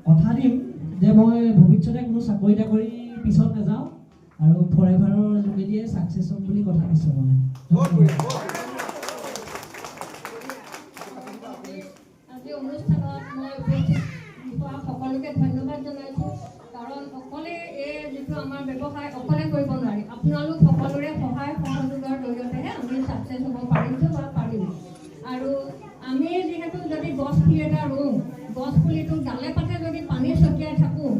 কথা দিম যে মই ভৱিষ্যতে কোনো চাকৰি তাকৰি পিছত নাযাওঁ আৰু ফৰেভাৰৰ যোগেদিয়ে ছাকচেছ হ'ম বুলি কথা দিছোঁ মই। আজি অনুষ্ঠানত মই উপস্থিত হোৱা সকলোকে ধন্যবাদ জনাইছোঁ, কাৰণ অকলে এই যিটো আমাৰ ব্যৱসায় অকলে কৰিব নোৱাৰি। আপোনালোক সকলোৰে সহায় সহযোগৰ জৰিয়তেহে আমি ছাকচেছ হ'ব পাৰিছোঁ বা পাৰিম। আৰু আমি যিহেতু যদি গছ পুলি এটা ৰুওঁ, গছ পুলিটো ডালে পাতে যদি পানী ছটিয়াই থাকোঁ,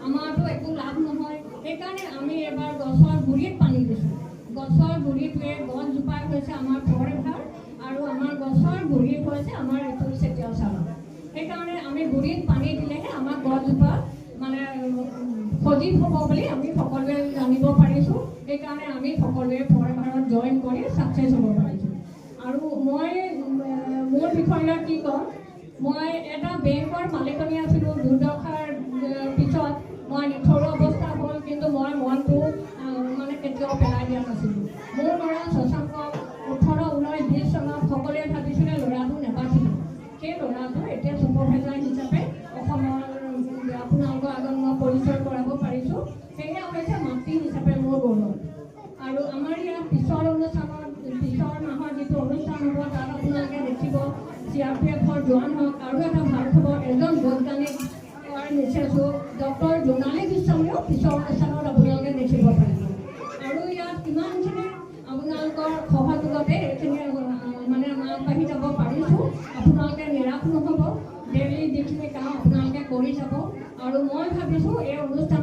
আমাৰতো একো লাভ নহয়। সেইকাৰণে আমি এবাৰ গছৰ গুৰিত পানী দিছোঁ। গছৰ গুৰিটোৱে গছজোপাই হৈছে আমাৰ ফৰেভাৰ আৰু আমাৰ গছৰ গুৰি হৈছে আমাৰ ৰিতুল চেতিয়া চালা। সেইকাৰণে আমি গুৰিত পানী দিলেহে আমাৰ গছজোপা মানে সজীৱ হ'ব বুলি আমি সকলোৱে জানিব পাৰিছোঁ। সেইকাৰণে আমি সকলোৱে ফৰেভাৰত জইন কৰি ছাকচেছ হ'ব পাৰিছোঁ। আৰু মই মোৰ বিষয়ে কি ক'ম, মই এটা বেংকৰ মালিকনী আছিলোঁ। দুৰ্দশাৰ পিছত মই নিথৰুৱা অৱস্থা হ'ল, কিন্তু মই মনটো মানে কেতিয়াও পেলাই দিয়া নাছিলোঁ। মোৰ ল'ৰা শশাংক 18, 19, 20 চনত সকলোৱে ভাবিছিলে ল'ৰাটো নাবাচিব। সেই ল'ৰাটো এতিয়া ছুপাৰভাইজাৰ হিচাপে অসমৰ আপোনালোকৰ আগত মই পৰিচয় কৰাব পাৰিছোঁ। সেয়া হৈছে মাতৃ হিচাপে মোৰ গৌৰৱ। আৰু আমাৰ ইয়াত পিছৰ মাহৰ যিটো অনুষ্ঠান হ'ব, তাত আপোনালোকে দেখিব CRPFৰ জোৱান হওক। আৰু এটা ভাল খবৰ, এজন বৈজ্ঞানিক নিশ্চয় ডক্টৰ জোনালী গোস্বামীও পিছৰ অনুষ্ঠানত আপোনালোকে দেখিব পাৰিব। আৰু ইয়াত কিমানখিনি আপোনালোকৰ সহযোগতে এইখিনি মানে আগবাঢ়ি যাব পাৰিছোঁ। আপোনালোকে নিৰাশ নহ'ব, ডেইলি যিখিনি কাম আপোনালোকে কৰি যাব। আৰু মই ভাবিছোঁ এই অনুষ্ঠান